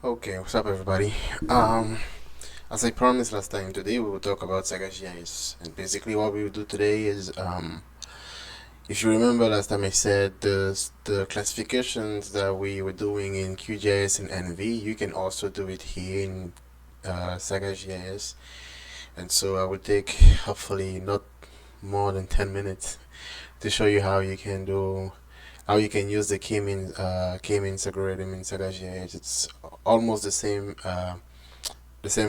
Okay, what's up everybody? Um, as I promised last time, today we will talk about SAGA GIS. And basically what we will do today is, if you remember last time I said the classifications that we were doing in QGIS and NV, you can also do it here in SAGA GIS. And so I will take hopefully not more than 10 minutes to show you how you can use the k-means algorithm in SAGA GIS. It's almost the same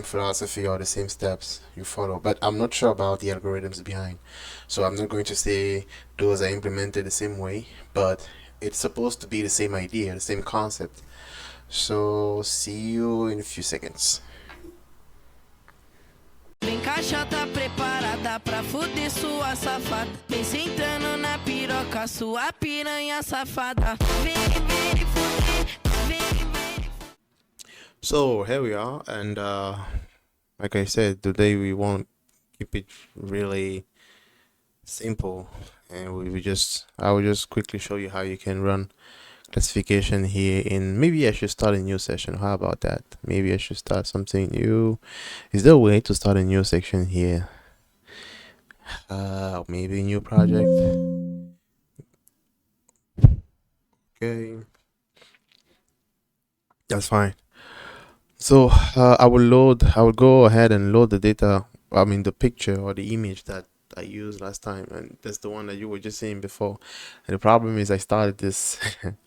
philosophy or the same steps you follow, but I'm not sure about the algorithms behind. So I'm not going to say those are implemented the same way, but it's supposed to be the same idea, the same concept. So see you in a few seconds. Vem caixa tá preparada pra fuder sua safada. Vem sentando na piroca, sua piranha safada. Vem, vem, fuder, vem, vem. So here we are, and like I said, today we won't keep it really simple, and I will just quickly show you how you can run classification here in. Maybe I should start a new session. How about that? Maybe I should start something new. Is there a way to start a new section here? Maybe a new project. Okay, that's fine. So I will go ahead and load the data. I mean the picture or the image that I used last time, and that's the one that you were just seeing before. And the problem is I started this.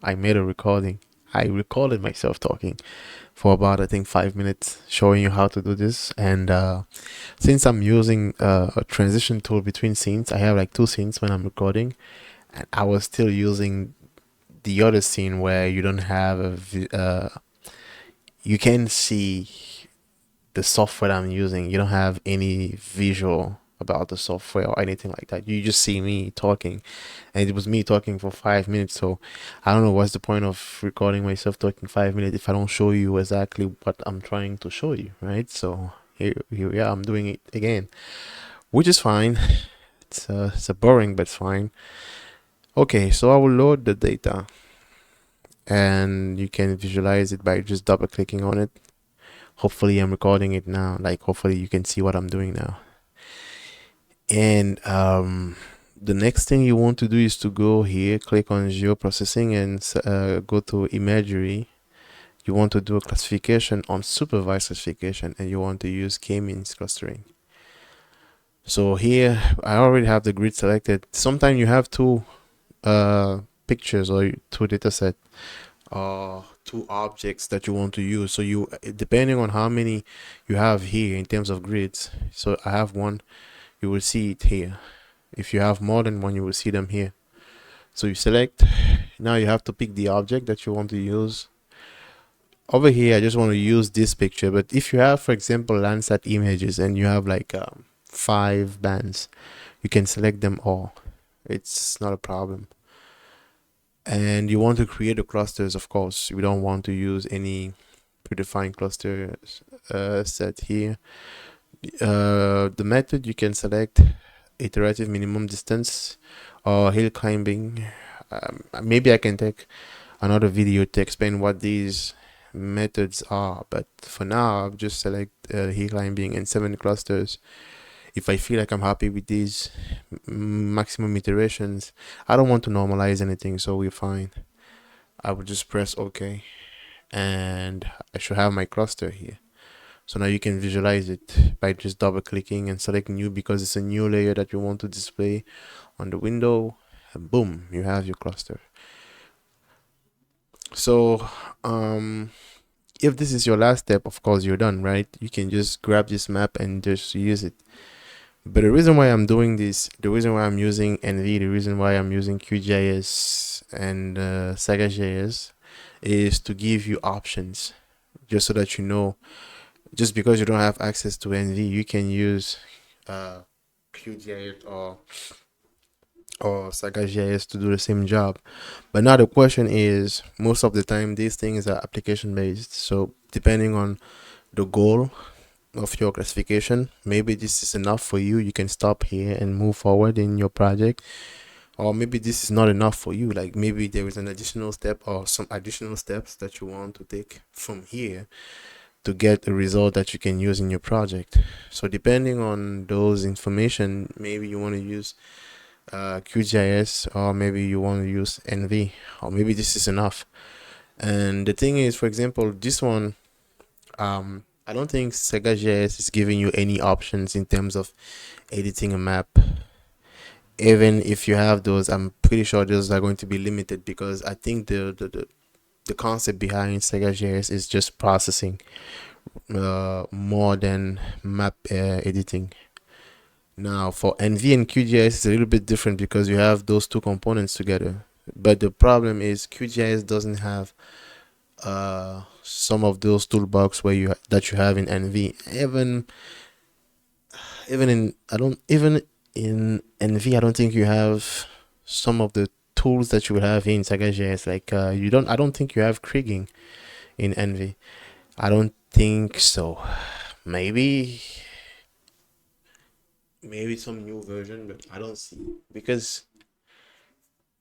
I made a recording. I recorded myself talking for about I think 5 minutes, showing you how to do this. And since I'm using a transition tool between scenes, I have like two scenes when I'm recording, and I was still using the other scene where you don't have you can see the software I'm using. You don't have any visual about the software or anything like that. You just see me talking, and it was me talking for 5 minutes. So I don't know what's the point of recording myself talking 5 minutes if I don't show you exactly what I'm trying to show you, right? So here we are. I'm doing it again, which is fine. It's a boring, but it's fine. Okay, so I will load the data, and you can visualize it by just double clicking on it. Hopefully I'm recording it now, like hopefully you can see what I'm doing now. And the next thing you want to do is to go here, click on geoprocessing, and go to imagery. You want to do a classification on supervised classification, and you want to use k-means clustering. So here I already have the grid selected. Sometimes you have two pictures or two data set or two objects that you want to use. So you, depending on how many you have here in terms of grids. So I have one, you will see it here. If you have more than one, you will see them here. So you select. Now you have to pick the object that you want to use. Over here I just want to use this picture, but if you have, for example, Landsat images and you have like 5 bands, you can select them all. It's not a problem. And you want to create the clusters, of course. We don't want to use any predefined cluster set here. The method, you can select iterative minimum distance or hill climbing. Maybe I can take another video to explain what these methods are, but for now I'll just select hill climbing and 7 clusters. If I feel like I'm happy with these maximum iterations, I don't want to normalize anything, so we're fine. I will just press OK, and I should have my cluster here. So now you can visualize it by just double clicking and select new, because it's a new layer that you want to display on the window, and boom, you have your cluster. So if this is your last step, of course you're done, right? You can just grab this map and just use it. But the reason why I'm doing this, the reason why I'm using NV, the reason why I'm using QGIS and SAGA GIS is to give you options, just so that you know. Just because you don't have access to NV, you can use QGIS or SAGA GIS to do the same job. But now the question is, most of the time these things are application based. So depending on the goal of your classification, maybe this is enough for you. You can stop here and move forward in your project. Or maybe this is not enough for you. Like maybe there is an additional step or some additional steps that you want to take from here to get a result that you can use in your project. So depending on those information, maybe you want to use QGIS, or maybe you want to use NV, or maybe this is enough. And the thing is, for example, this one, I don't think SAGA GIS is giving you any options in terms of editing a map. Even if you have those, I'm pretty sure those are going to be limited, because I think the concept behind SAGA GIS is just processing more than map editing. Now, for NV and QGIS, it's a little bit different because you have those two components together. But the problem is QGIS doesn't have some of those toolbox where that you have in NV. Even in NV, I don't think you have some of the tools that you would have in SAGA GIS. Like you don't I don't think you have kriging in NV. I don't think so. Maybe some new version, but I don't see, because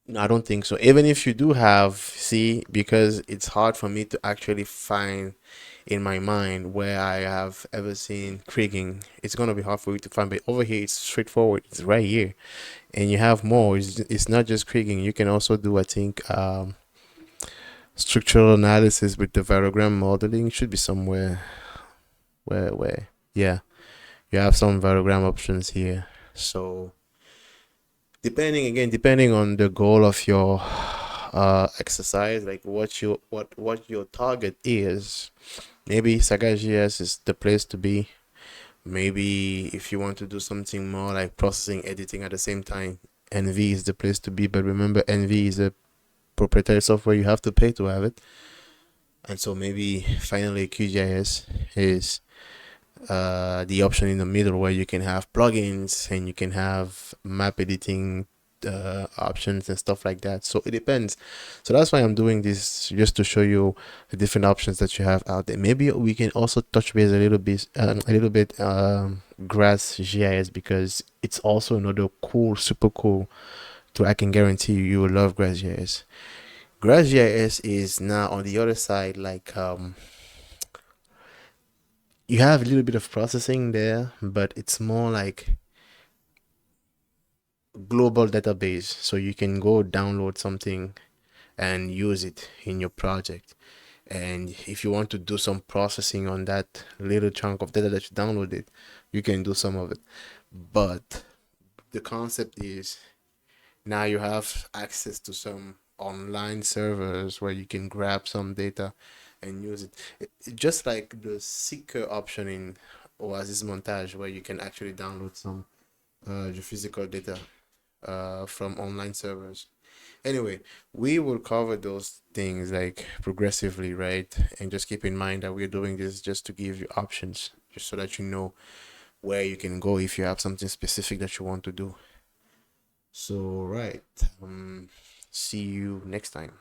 no, I don't think so. Even if you do have, see, because it's hard for me to actually find in my mind where I have ever seen kriging. It's gonna be hard for you to find, but over here it's straightforward. It's right here, and you have more. It's not just kriging. You can also do, I think, structural analysis with the variogram modeling. It should be somewhere where yeah, you have some variogram options here. So depending on the goal of your exercise, like what your target is, maybe Saga GS is the place to be. Maybe if you want to do something more like processing, editing at the same time, NV is the place to be. But remember, NV is a proprietary software, you have to pay to have it. And so maybe finally QGIS is the option in the middle, where you can have plugins and you can have map editing options and stuff like that. So it depends. So that's why I'm doing this, just to show you the different options that you have out there. Maybe we can also touch base a little bit grass GIS, because it's also another cool, super cool tool. I can guarantee you will love grass GIS. Grass GIS is now on the other side, like you have a little bit of processing there, but it's more like global database. So you can go download something and use it in your project. And if you want to do some processing on that little chunk of data that you downloaded, you can do some of it. But the concept is, now you have access to some online servers where you can grab some data and use it. Just like the Seeker option in Oasis Montage, where you can actually download some geophysical data from online servers. Anyway, we will cover those things like progressively, right? And just keep in mind that we're doing this just to give you options, just so that you know where you can go if you have something specific that you want to do. So, right. See you next time.